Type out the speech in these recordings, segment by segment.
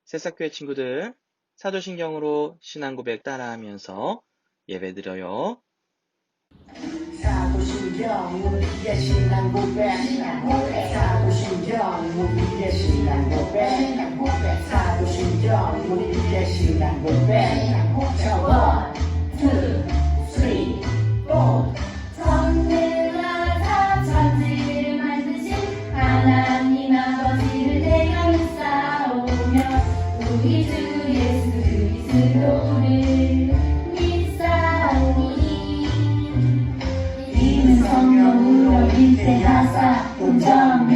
새싹교회 친구들, 사도신경으로 신앙고백 따라하면서 예배드려요. 사도신경 우리의 신앙고백 사도신경 우리의 신앙고백 사도신경 우리의 신앙고백 자, 1, 2, 3, 4 천지와 사천지를 만드신 하나님 아버지를 내가 믿사오며 우리 주 예수 그리스도를 믿사오니 이는 성령으로 잉태하사 본정며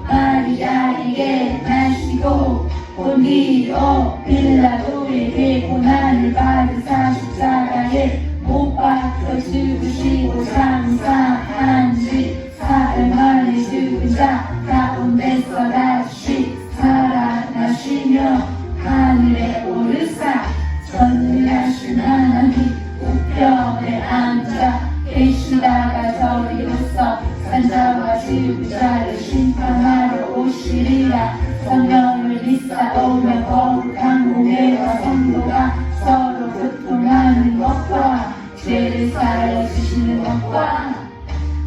마리아에게 나시고 본디오 빌라도에게 고난을 받으사 십자가에 못 박혀 죽으시고 장사한 뒤 사흘 만에 죽은 자 가운데서 다시 살아나시며 하늘에 오르사 전능하신 하나님 우편에 앉아 계시다가 저리로서 산자와 죽은 자를 심판하러 오시리라. 성령을 믿사오며 거룩한 공예와 성도가 서로 교통하는 것과 죄를 사여주시는 것과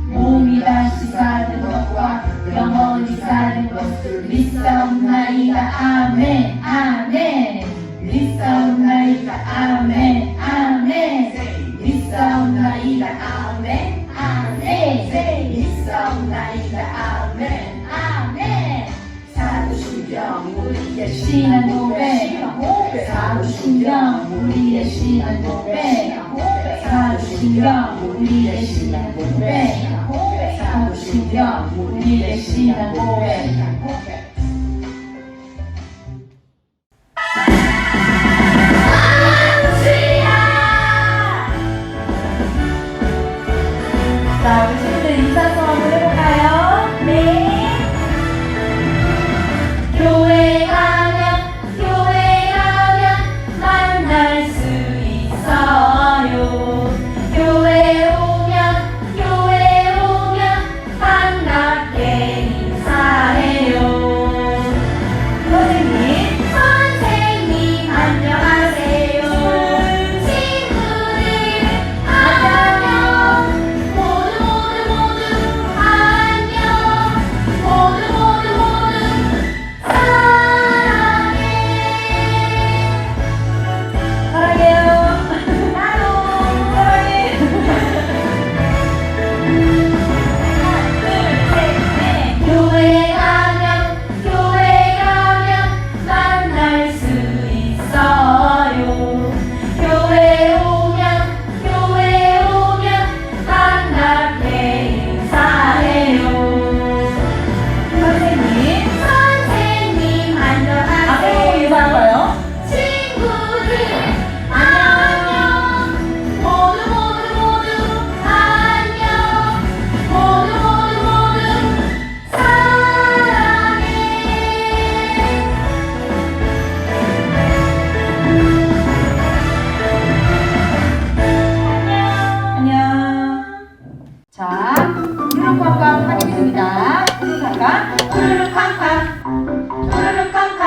몸이 다시 사는 것과 영원히 사는 것을 믿사옵나이다. 아멘 아멘. 믿사옵나이다. 아멘 아멘. 믿사옵나이다. 아멘 아멘. 믿사옵나이다. 아멘 아멘. 사도신경 우리의 신앙고백 사도신경 우리의 신앙고백 사도신경 우리의 신앙고백 사도신경 우리의 신앙고백 자, 우리 친구들 인사송 한번 해볼까요? 네. 교회 가면 만날 수 있어요. 교회 오면 반갑게 인사해요. 선생님 안녕하세요. 친구들 안녕. 모두 안녕. 모두 사랑해요. 나도 사랑해. 하나, 둘, 셋, 넷. 교회 가면 만날 수 있어요. 교회 오면 반갑게 인사해요. 선생님 안녕하세요. 인사할까요? 친구들 안녕. 모두 안녕. 모두 사랑해. 안녕. 자, 우르르 쾅쾅 하겠습니다. 우르르 쾅쾅 우르르 쾅쾅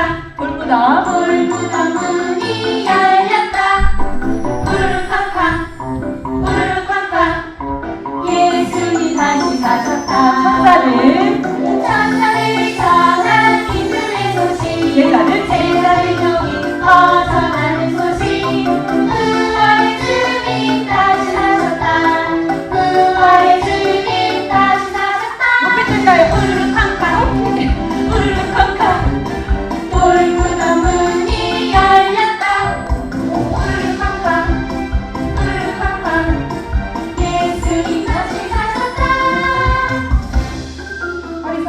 돌무덤 문이 열렸다. 우르르 쾅쾅 예수님 다시 사셨다. 천사를 전한 기쁨의 소식 제자를 통해 전하는 소식 부활의 주님 다시 사셨다. 부활의 주님 다시 사셨다. 높이 뜰까요? 우르르 쾅쾅 우르르 쾅쾅 돌무덤 문이 열렸다. 우르르 쾅쾅 예수님 다시 사셨다. 어디서?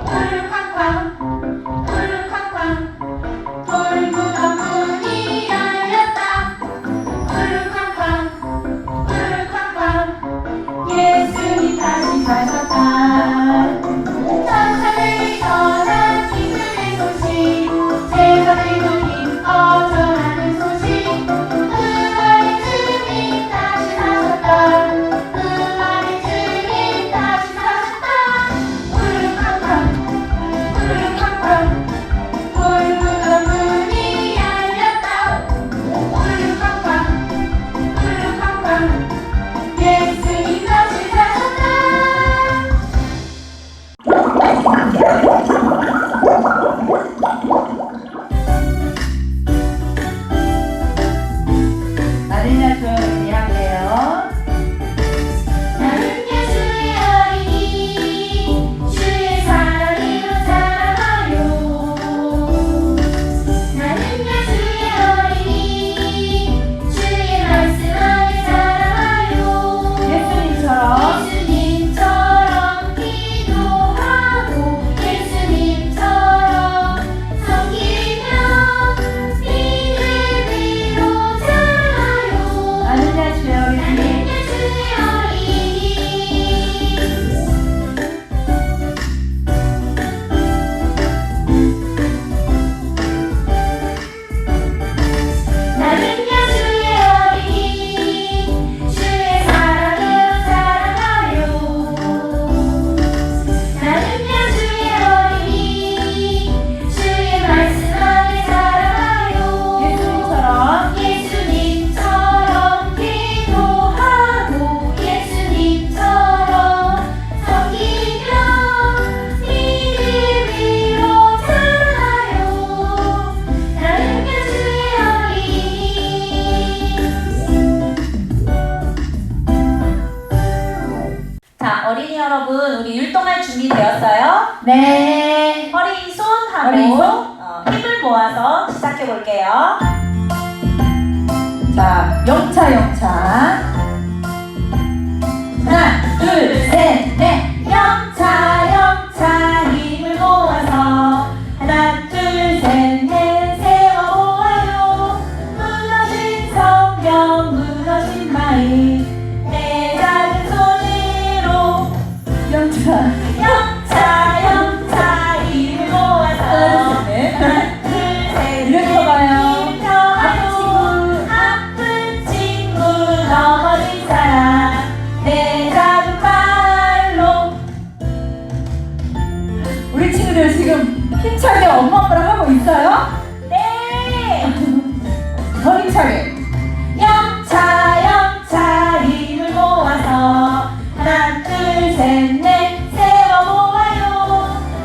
우르르 쾅쾅 돌무덤 문이 열렸다. 우르르 쾅쾅 예수님 다시 사셨다. 천사를 전한 기쁨의 소식 제자들 통해 전하는 소식 부활의 주님 다시 사셨다. 부활의 주님 다시 사셨다. 어린이 여러분, 우리 율동할 준비 되었어요? 네. 허리 손하고 허리 손. 힘을 모아서 시작해 볼게요. 자, 영차. 하나, 둘, 셋, 넷. 영차 힘을 모아서 하나 둘 셋 넷 세워 모아요. 무너진 성경 무너진 마음 내 작은 손으로 영차. 영차 힘을 모아서 하나 둘 셋 이렇게 봐요. 아픈 친구 넘어진 사람 내 작은 발로. 우리 친구들 지금 힘차게 엄마 아빠랑 하고 있어요? 네. 더 힘차게. 영차 힘을 모아서 하나 둘 셋 넷 세워 모아요.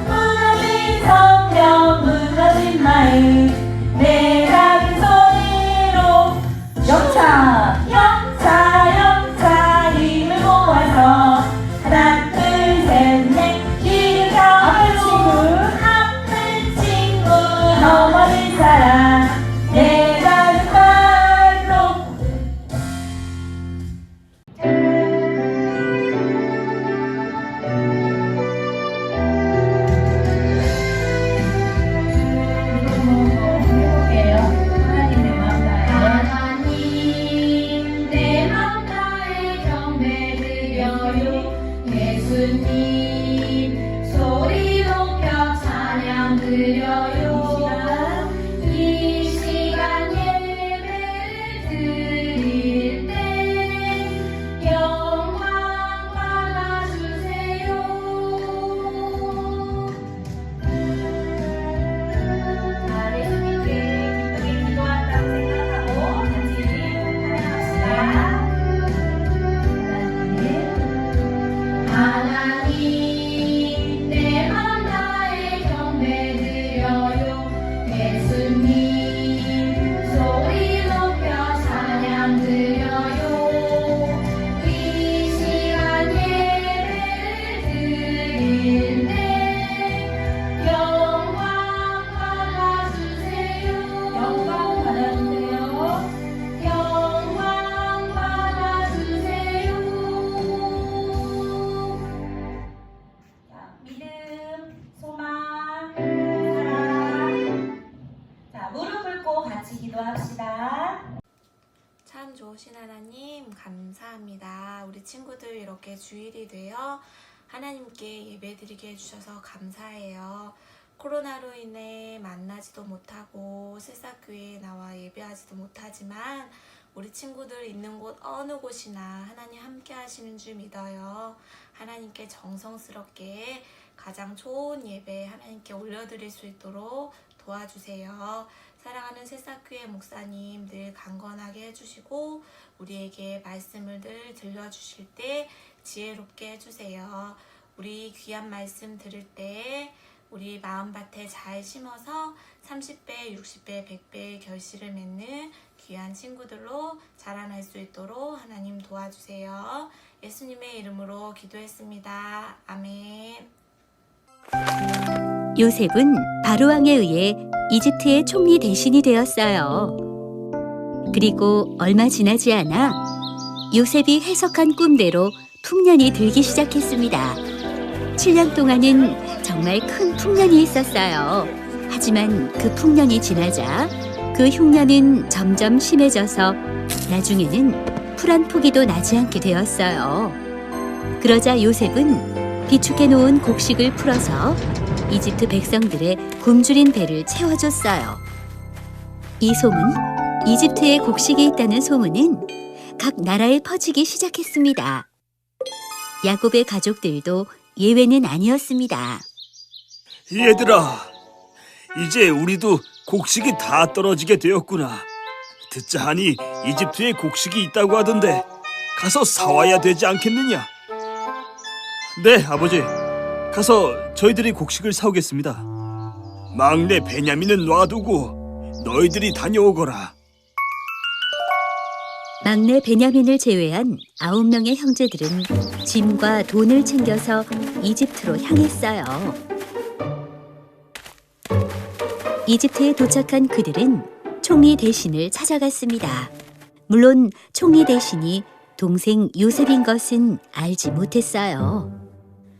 무너진 성경 무너진 마음 내 작은 손으로 영차. 영차 힘을 모아서 하나 둘 셋 넷 길을 아픈 친구 넘어진 사람 내 작은 발로. 해볼게요. 하나님 내 마음 다해. 하나님 내 맘 다해 경배드려요. 예수님 소리 높여 찬양 드려요. 이 시간 예배를 드릴 때 영광 받아주세요. 자, 예수님께 기쁘게 기도한다고 생각하고 같이 찬양합시다. 하나님 내 맘 다해 경배드려요. 예수님 소리 높여 찬양 드려요. 이 시간 예배를 드릴 때 영광 받아주세요. 영광 받아주세요. 영광 받아주세요. 자, 믿음, 소망, 사랑. 자, 무릎 꿇고 같이 기도합시다. 참 좋으신 하나님 감사합니다. 우리 친구들 이렇게 주일이 되어 하나님께 예배드리게 해주셔서 감사해요. 코로나로 인해 만나지도 못하고 새싹교회에 나와 예배하지도 못하지만 우리 친구들 있는 곳 어느 곳이나 하나님 함께 하시는 줄 믿어요. 하나님께 정성스럽게 가장 좋은 예배 하나님께 올려드릴 수 있도록 도와주세요. 사랑하는 새싹교회 목사님 늘 강건하게 해주시고 우리에게 말씀을 늘 들려주실 때 지혜롭게 해주세요. 우리 귀한 말씀 들을 때 우리 마음밭에 잘 심어서 30배, 60배, 100배의 결실을 맺는 귀한 친구들로 자라날 수 있도록 하나님 도와주세요. 예수님의 이름으로 기도했습니다. 아멘. 요셉은 바로왕에 의해 이집트의 총리 대신이 되었어요. 그리고 얼마 지나지 않아 요셉이 해석한 꿈대로 풍년이 들기 시작했습니다. 7년 동안은 정말 큰 풍년이 있었어요. 하지만 그 풍년이 지나자 그 흉년은 점점 심해져서 나중에는 풀 한 포기도 나지 않게 되었어요. 그러자 요셉은 비축해 놓은 곡식을 풀어서 이집트 백성들의 굶주린 배를 채워줬어요. 이 소문, 이집트에 곡식이 있다는 소문은 각 나라에 퍼지기 시작했습니다. 야곱의 가족들도 예외는 아니었습니다. 얘들아, 이제 우리도 곡식이 다 떨어지게 되었구나. 듣자 하니 이집트에 곡식이 있다고 하던데 가서 사와야 되지 않겠느냐? 네, 아버지. 가서 저희들이 곡식을 사오겠습니다. 막내 베냐민은 놔두고 너희들이 다녀오거라. 막내 베냐민을 제외한 9명의 형제들은 짐과 돈을 챙겨서 이집트로 향했어요. 이집트에 도착한 그들은 총리 대신을 찾아갔습니다. 물론 총리 대신이 동생 요셉인 것은 알지 못했어요.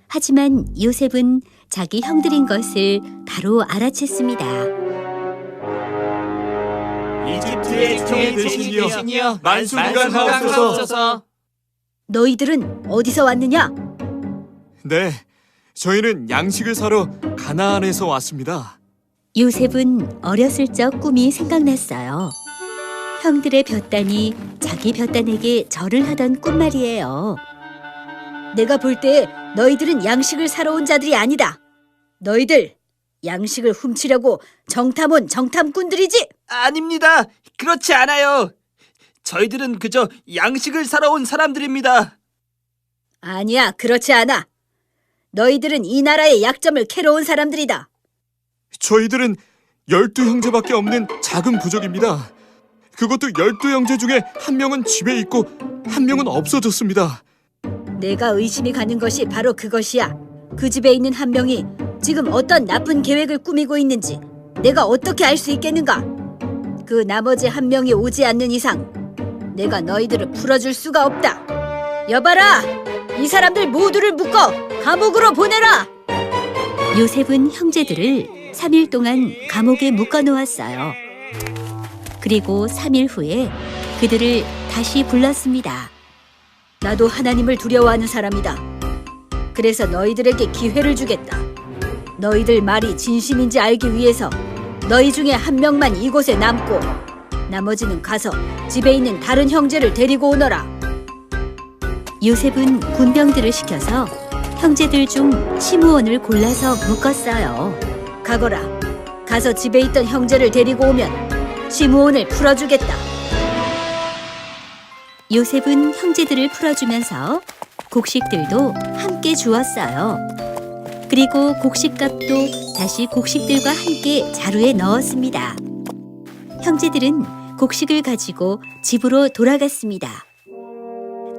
하지만 요셉은 자기 형들인 것을 바로 알아챘습니다. 이집트의 총리 대신이여 만수무강하옵소서. 너희들은 어디서 왔느냐? 네, 저희는 양식을 사러 가나안에서 왔습니다. 요셉은 어렸을 적 꿈이 생각났어요. 형들의 볕단이 자기 볕단에게 절을 하던 꿈 말이에요. 내가 볼 때 너희들은 양식을 사러 온 자들이 아니다. 너희들 양식을 훔치려고 정탐 온 정탐꾼들이지? 아닙니다. 그렇지 않아요. 저희들은 그저 양식을 사러 온 사람들입니다. 아니야, 그렇지 않아. 너희들은 이 나라의 약점을 캐러 온 사람들이다. 저희들은 12형제밖에 없는 작은 부족입니다. 그것도 12형제 중에 한 명은 집에 있고 한 명은 없어졌습니다. 내가 의심이 가는 것이 바로 그것이야. 그 집에 있는 한 명이 지금 어떤 나쁜 계획을 꾸미고 있는지 내가 어떻게 알 수 있겠는가? 그 나머지 한 명이 오지 않는 이상 내가 너희들을 풀어줄 수가 없다. 여봐라! 이 사람들 모두를 묶어 감옥으로 보내라! 요셉은 형제들을 3일 동안 감옥에 묶어놓았어요. 그리고 3일 후에 그들을 다시 불렀습니다. 나도 하나님을 두려워하는 사람이다. 그래서 너희들에게 기회를 주겠다. 너희들 말이 진심인지 알기 위해서 너희 중에 한 명만 이곳에 남고 나머지는 가서 집에 있는 다른 형제를 데리고 오너라. 요셉은 군병들을 시켜서 형제들 중 시므온을 골라서 묶었어요. 가거라. 가서 집에 있던 형제를 데리고 오면 시므온을 풀어주겠다. 요셉은 형제들을 풀어주면서 곡식들도 함께 주었어요. 그리고 곡식값도 다시 곡식들과 함께 자루에 넣었습니다. 형제들은 곡식을 가지고 집으로 돌아갔습니다.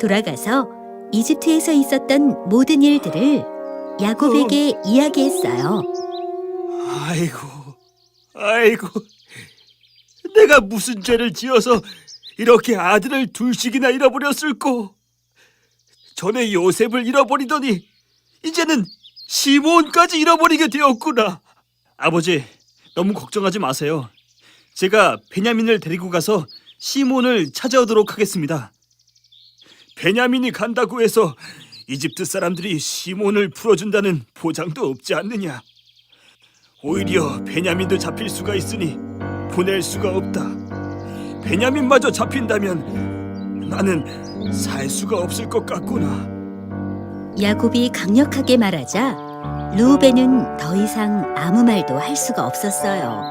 돌아가서 이집트에서 있었던 모든 일들을 야곱에게 이야기했어요. 아이고, 내가 무슨 죄를 지어서 이렇게 아들을 둘씩이나 잃어버렸을꼬. 전에 요셉을 잃어버리더니 이제는 시므온까지 잃어버리게 되었구나. 아버지, 너무 걱정하지 마세요. 제가 베냐민을 데리고 가서 시므온을 찾아오도록 하겠습니다. 베냐민이 간다고 해서 이집트 사람들이 시므온을 풀어준다는 보장도 없지 않느냐. 오히려 베냐민도 잡힐 수가 있으니 보낼 수가 없다. 베냐민마저 잡힌다면 나는 살 수가 없을 것 같구나. 야곱이 강력하게 말하자 르우벤은 더 이상 아무 말도 할 수가 없었어요.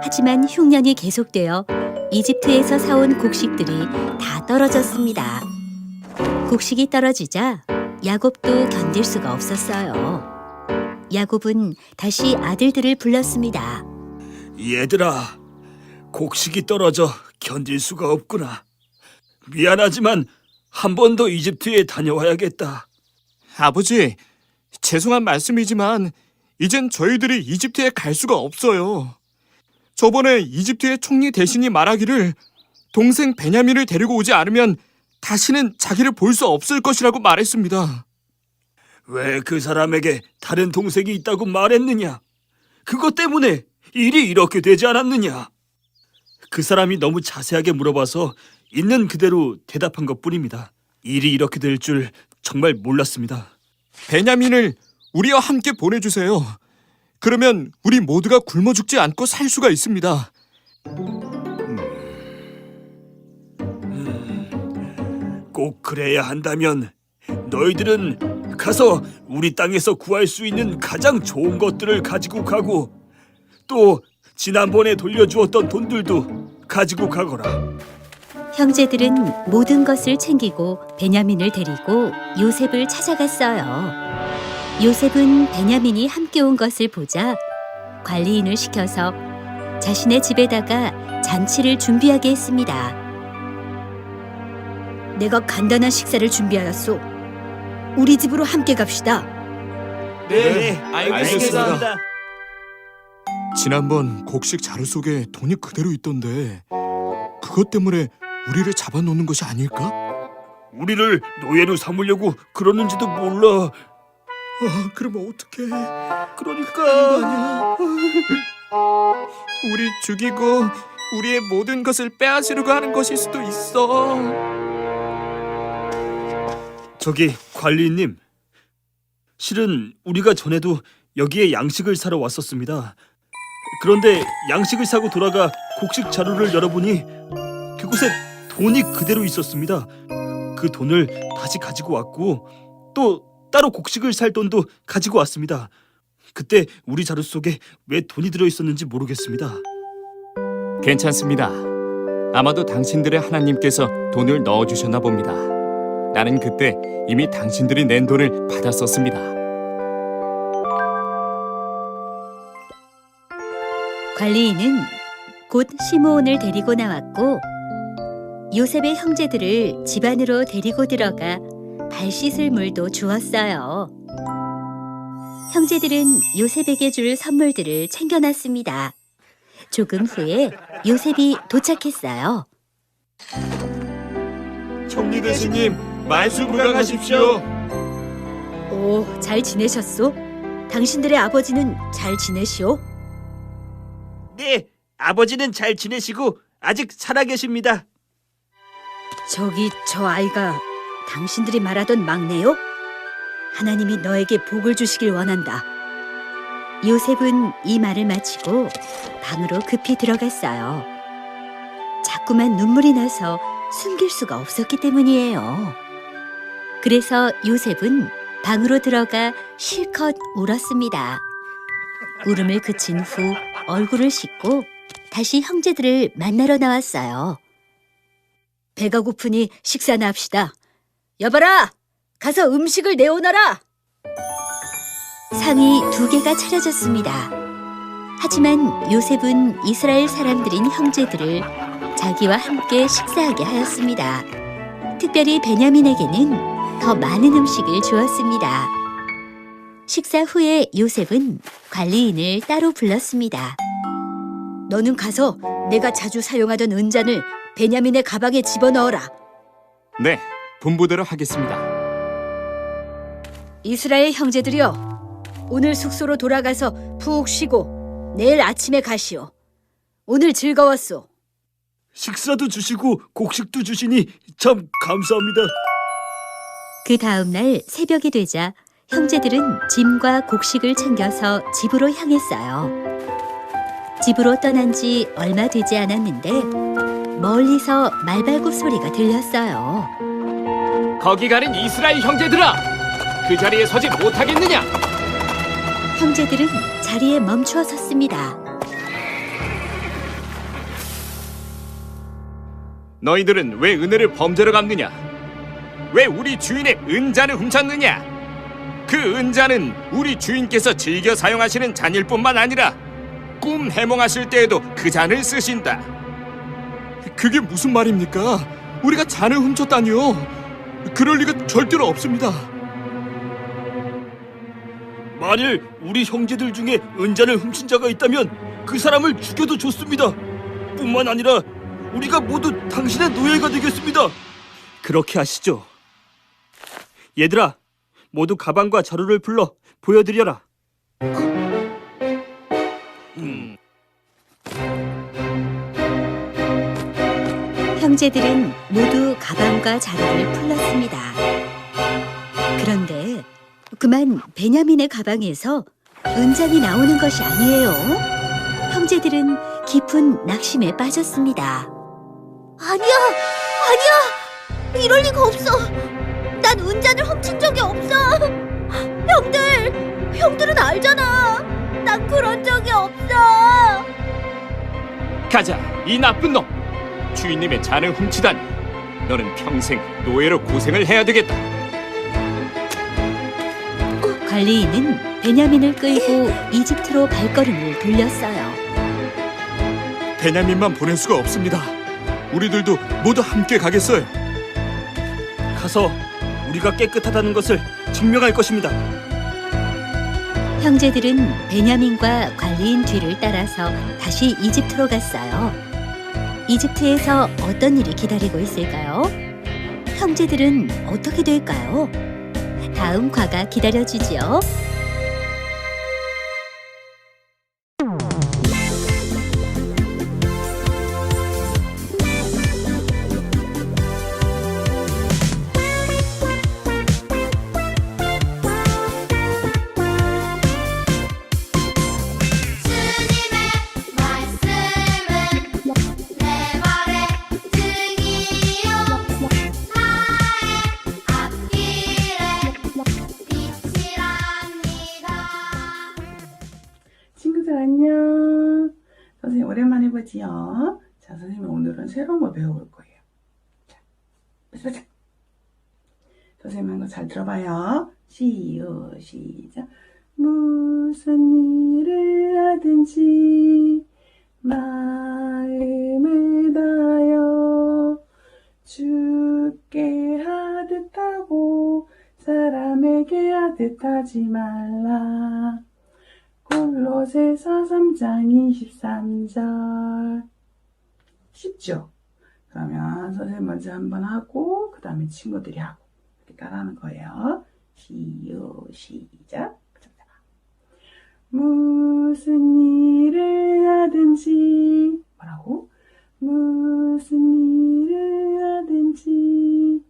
하지만 흉년이 계속되어 이집트에서 사온 곡식들이 다 떨어졌습니다. 곡식이 떨어지자 야곱도 견딜 수가 없었어요. 야곱은 다시 아들들을 불렀습니다. 얘들아, 곡식이 떨어져 견딜 수가 없구나. 미안하지만 한 번 더 이집트에 다녀와야겠다. 아버지, 죄송한 말씀이지만 이젠 저희들이 이집트에 갈 수가 없어요. 저번에 이집트의 총리 대신이 말하기를 동생 베냐민을 데리고 오지 않으면 다시는 자기를 볼 수 없을 것이라고 말했습니다. 왜 그 사람에게 다른 동생이 있다고 말했느냐? 그것 때문에 일이 이렇게 되지 않았느냐? 그 사람이 너무 자세하게 물어봐서 있는 그대로 대답한 것뿐입니다. 일이 이렇게 될 줄 정말 몰랐습니다. 베냐민을 우리와 함께 보내주세요. 그러면 우리 모두가 굶어 죽지 않고 살 수가 있습니다. 꼭 그래야 한다면 너희들은 가서 우리 땅에서 구할 수 있는 가장 좋은 것들을 가지고 가고 또 지난번에 돌려주었던 돈들도 가지고 가거라. 형제들은 모든 것을 챙기고 베냐민을 데리고 요셉을 찾아갔어요. 요셉은 베냐민이 함께 온 것을 보자 관리인을 시켜서 자신의 집에다가 잔치를 준비하게 했습니다. 내가 간단한 식사를 준비하였소. 우리 집으로 함께 갑시다. 네, 알겠습니다. 지난번 곡식 자루 속에 돈이 그대로 있던데 그것 때문에 우리를 잡아놓는 것이 아닐까? 우리를 노예로 삼으려고 그러는지도 몰라. 그러면 어떡해? 그러니까 아니야. 우리 죽이고 우리의 모든 것을 빼앗으려고 하는 것일 수도 있어. 저기 관리인님, 실은 우리가 전에도 여기에 양식을 사러 왔었습니다. 그런데 양식을 사고 돌아가 곡식 자루를 열어보니 그곳에 돈이 그대로 있었습니다. 그 돈을 다시 가지고 왔고 또 따로 곡식을 살 돈도 가지고 왔습니다. 그때 우리 자루 속에 왜 돈이 들어있었는지 모르겠습니다. 괜찮습니다. 아마도 당신들의 하나님께서 돈을 넣어주셨나 봅니다. 나는 그때 이미 당신들이 낸 돈을 받았었습니다. 관리인은 곧 시므온을 데리고 나왔고 요셉의 형제들을 집 안으로 데리고 들어가 발 씻을 물도 주었어요. 형제들은 요셉에게 줄 선물들을 챙겨놨습니다. 조금 후에 요셉이 도착했어요. 총리 대신님, 만수무강하십시오. 오, 잘 지내셨소? 당신들의 아버지는 잘 지내시오? 네, 아버지는 잘 지내시고 아직 살아계십니다. 저기 저 아이가 당신들이 말하던 막내요? 하나님이 너에게 복을 주시길 원한다. 요셉은 이 말을 마치고 방으로 급히 들어갔어요. 자꾸만 눈물이 나서 숨길 수가 없었기 때문이에요. 그래서 요셉은 방으로 들어가 실컷 울었습니다. 울음을 그친 후 얼굴을 씻고 다시 형제들을 만나러 나왔어요. 배가 고프니 식사나 합시다. 여봐라! 가서 음식을 내오너라! 상이 2개가 차려졌습니다. 하지만 요셉은 이스라엘 사람들인 형제들을 자기와 함께 식사하게 하였습니다. 특별히 베냐민에게는 더 많은 음식을 주었습니다. 식사 후에 요셉은 관리인을 따로 불렀습니다. 너는 가서 내가 자주 사용하던 은잔을 베냐민의 가방에 집어넣어라. 네, 분부대로 하겠습니다. 이스라엘 형제들이여, 오늘 숙소로 돌아가서 푹 쉬고 내일 아침에 가시오. 오늘 즐거웠소. 식사도 주시고 곡식도 주시니 참 감사합니다. 그 다음 날 새벽이 되자 형제들은 짐과 곡식을 챙겨서 집으로 향했어요. 집으로 떠난 지 얼마 되지 않았는데 멀리서 말발굽 소리가 들렸어요. 거기 가는 이스라엘 형제들아, 그 자리에 서지 못하겠느냐? 형제들은 자리에 멈추어 섰습니다. 너희들은 왜 은혜를 범죄로 갚느냐? 왜 우리 주인의 은잔을 훔쳤느냐? 그 은잔은 우리 주인께서 즐겨 사용하시는 잔일 뿐만 아니라 꿈 해몽하실 때에도 그 잔을 쓰신다. 그게 무슨 말입니까? 우리가 잔을 훔쳤다니요? 그럴 리가 절대로 없습니다. 만일 우리 형제들 중에 은잔을 훔친 자가 있다면 그 사람을 죽여도 좋습니다. 뿐만 아니라 우리가 모두 당신의 노예가 되겠습니다. 그렇게 하시죠. 얘들아, 모두 가방과 자루를 불러 보여드려라. 형제들은 모두 가방과 자루를 풀렀습니다. 그런데 그만 베냐민의 가방에서 은잔이 나오는 것이 아니에요. 형제들은 깊은 낙심에 빠졌습니다. 아니야! 이럴 리가 없어! 난 은잔을 훔친 적이 없어! 형들은 알잖아! 난 그런 적이 없어! 가자, 이 나쁜 놈! 주인님의 잔을 훔치다니, 너는 평생 노예로 고생을 해야 되겠다. 관리인은 베냐민을 끌고 이집트로 발걸음을 돌렸어요. 베냐민만 보낼 수가 없습니다. 우리들도 모두 함께 가겠어요. 가서 우리가 깨끗하다는 것을 증명할 것입니다. 형제들은 베냐민과 관리인 뒤를 따라서 다시 이집트로 갔어요. 이집트에서 어떤 일이 기다리고 있을까요? 형제들은 어떻게 될까요? 다음 과가 기다려주지요. 주님의 말씀은 내 발의 등이요 나의 앞길에 빛이랍니다. 친구들 안녕. 선생님 오랜만에 보지요. 자, 선생님 오늘은 새로운 거 배워볼 거예요. 자, 바짝. 선생님 한 거 잘 들어봐요. 시작. 무슨 일을 하든지 마음을 다여 주께 하듯 하고 사람에게 하듯 하지 말라. 골로새서 3장 23절. 쉽죠? 그러면 선생님 먼저 한번 하고 그 다음에 친구들이 하고 이렇게 따라하는 거예요. 시작. 무슨 일을 하든지 뭐라고? 무슨 일을 하든지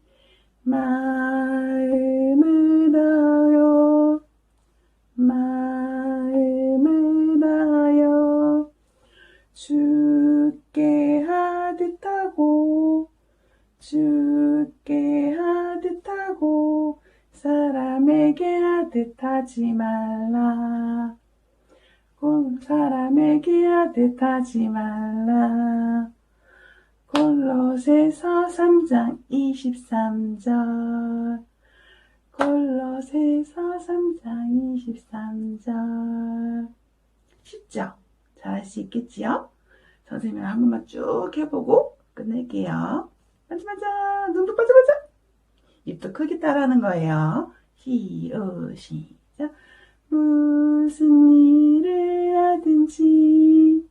마음을 다여 마음을 다여 주께 하듯 하고 주께 하듯 하고 사람에게 하듯 하지 말라. 사람에게 하듯 하지 말라. 골로새서 3장 23절. 골로새서 3장 23절. 쉽죠? 잘할 수 있겠지요? 선생님이랑 한 번만 쭉 해보고 끝낼게요. 반짝반짝 눈도 반짝반짝 입도 크게 따라하는 거예요. 시작. 무슨 일을 하든지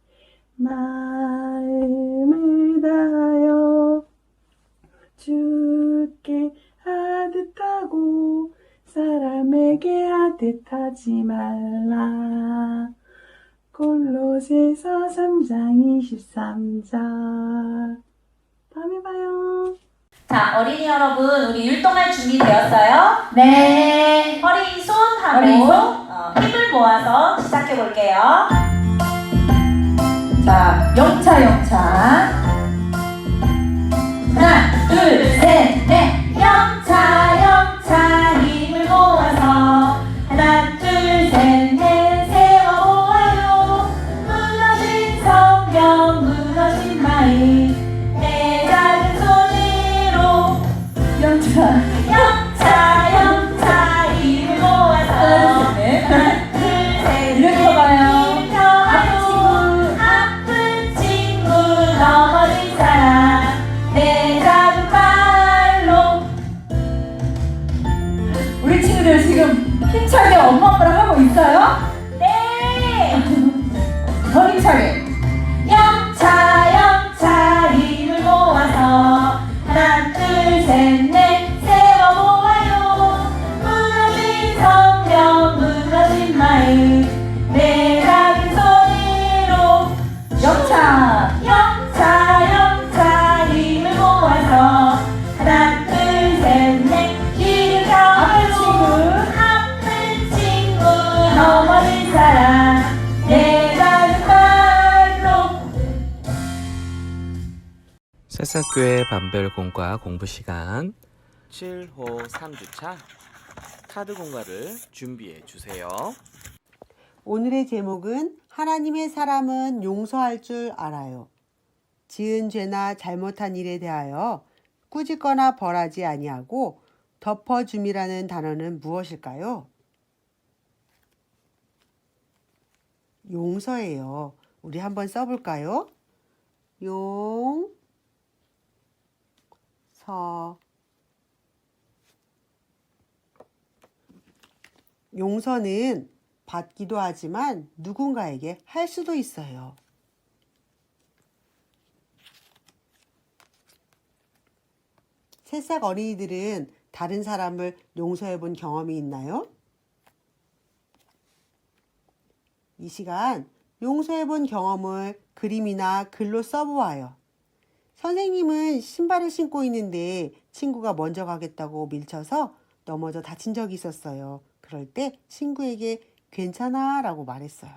마음을 다여 주께 하듯 하고 사람에게 하듯 하지 말라. 골로새서 3장 23절. 다음에 봐요. 자, 어린이 여러분, 우리 율동할 준비 되었어요? 네. 허리 손 하고 허리 손. 힘을 모아서 시작해 볼게요. 자, 영차. 하나, 둘, 셋, 넷. 영차 힘을 모아서 하나, 둘, 셋, 넷. 세워 모아요. 무너진 성경, 무너진 마음 내 작은 손으로 영차 힘을 모아서 하나, 둘, 셋, 이렇게 봐요. 아픈 친구 넘어진 사람 내 작은 발로. 우리 친구들 지금 힘차게 엄마 아빠랑 하고 있어요? 네. 더 힘차게. 영차 힘을 모아서 하나 둘 셋 넷 세워 모아요. 무너진 성경 무너진 마음 내 작은 손으로 영차. 영차 힘을 모아서 하나 둘 셋 넷 길을 가요. 아픈 친구 넘어진 사람 내 작은 발로. 새싹교회 반별공과 공부 시간 7호 3주차 카드 공과를 준비해 주세요. 오늘의 제목은 하나님의 사람은 용서할 줄 알아요. 지은 죄나 잘못한 일에 대하여 꾸짖거나 벌하지 아니하고 덮어줌이라는 단어는 무엇일까요? 용서예요. 우리 한번 써볼까요? 용, 서. 용서는 받기도 하지만 누군가에게 할 수도 있어요. 새싹 어린이들은 다른 사람을 용서해 본 경험이 있나요? 이 시간 용서해 본 경험을 그림이나 글로 써보아요. 선생님은 신발을 신고 있는데 친구가 먼저 가겠다고 밀쳐서 넘어져 다친 적이 있었어요. 그럴 때 친구에게 괜찮아 라고 말했어요.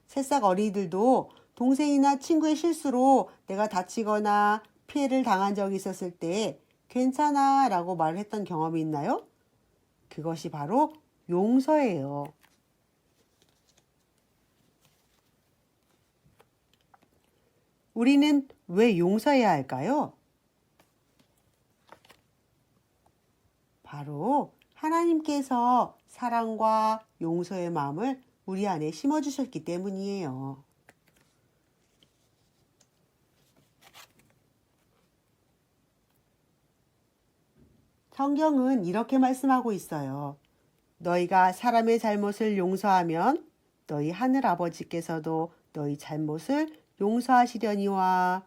새싹 어린이들도 동생이나 친구의 실수로 내가 다치거나 피해를 당한 적이 있었을 때 괜찮아 라고 말을 했던 경험이 있나요? 그것이 바로 용서예요. 우리는 왜 용서해야 할까요? 바로 하나님께서 사랑과 용서의 마음을 우리 안에 심어주셨기 때문이에요. 성경은 이렇게 말씀하고 있어요. 너희가 사람의 잘못을 용서하면 너희 하늘 아버지께서도 너희 잘못을 용서하시려니와.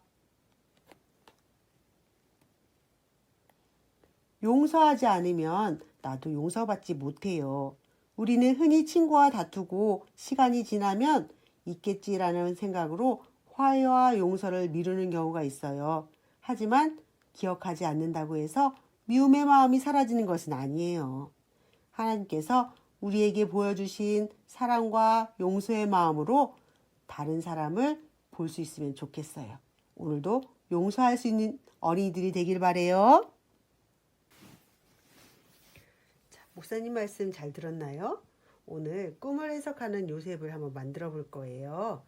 용서하지 않으면 나도 용서받지 못해요. 우리는 흔히 친구와 다투고 시간이 지나면 있겠지라는 생각으로 화해와 용서를 미루는 경우가 있어요. 하지만 기억하지 않는다고 해서 미움의 마음이 사라지는 것은 아니에요. 하나님께서 우리에게 보여주신 사랑과 용서의 마음으로 다른 사람을 볼 수 있으면 좋겠어요. 오늘도 용서할 수 있는 어린이들이 되길 바래요. 자, 목사님 말씀 잘 들었나요? 오늘 꿈을 해석하는 요셉을 한번 만들어 볼 거예요.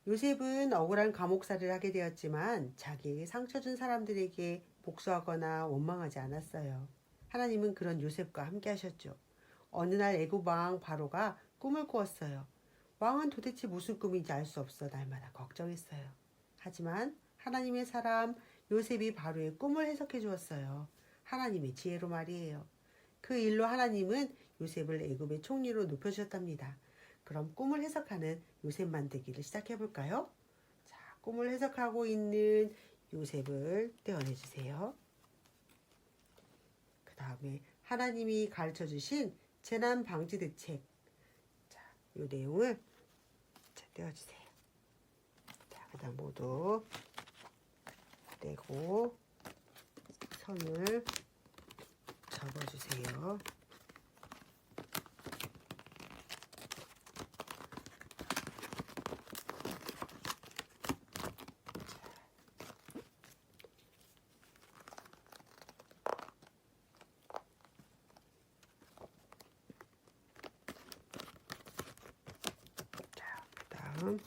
요셉은 억울한 감옥살이를 하게 되었지만 자기에게 상처 준 사람들에게 복수하거나 원망하지 않았어요. 하나님은 그런 요셉과 함께 하셨죠. 어느 날 애굽 왕 바로가 꿈을 꾸었어요. 왕은 도대체 무슨 꿈인지 알 수 없어 날마다 걱정했어요. 하지만 하나님의 사람 요셉이 바로의 꿈을 해석해 주었어요. 하나님의 지혜로 말이에요. 그 일로 하나님은 요셉을 애굽의 총리로 높여주셨답니다. 그럼 꿈을 해석하는 요셉 만들기를 시작해 볼까요? 자, 꿈을 해석하고 있는 요셉을 떼어내주세요. 그 다음에 하나님이 가르쳐 주신 재난 방지 대책. 자, 이 내용을 떼어주세요. 자, 그 다음 모두 떼고 선을 접어주세요. 다음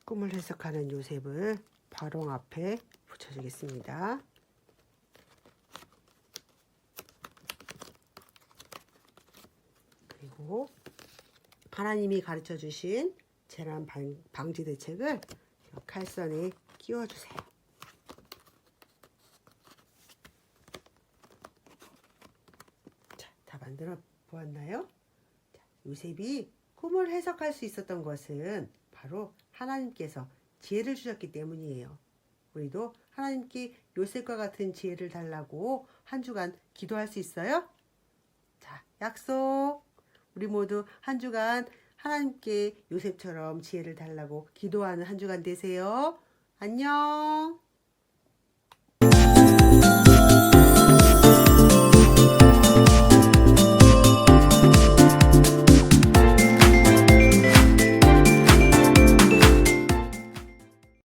꿈을 해석하는 요셉을 바롱 앞에 붙여주겠습니다. 그리고 하나님이 가르쳐 주신 재난 방지 대책을 칼선에 끼워주세요. 자, 다 만들어 보았나요? 자, 요셉이 꿈을 해석할 수 있었던 것은 바로 하나님께서 지혜를 주셨기 때문이에요. 우리도 하나님께 요셉과 같은 지혜를 달라고 한 주간 기도할 수 있어요? 자, 약속! 우리 모두 한 주간 하나님께 요셉처럼 지혜를 달라고 기도하는 한 주간 되세요. 안녕!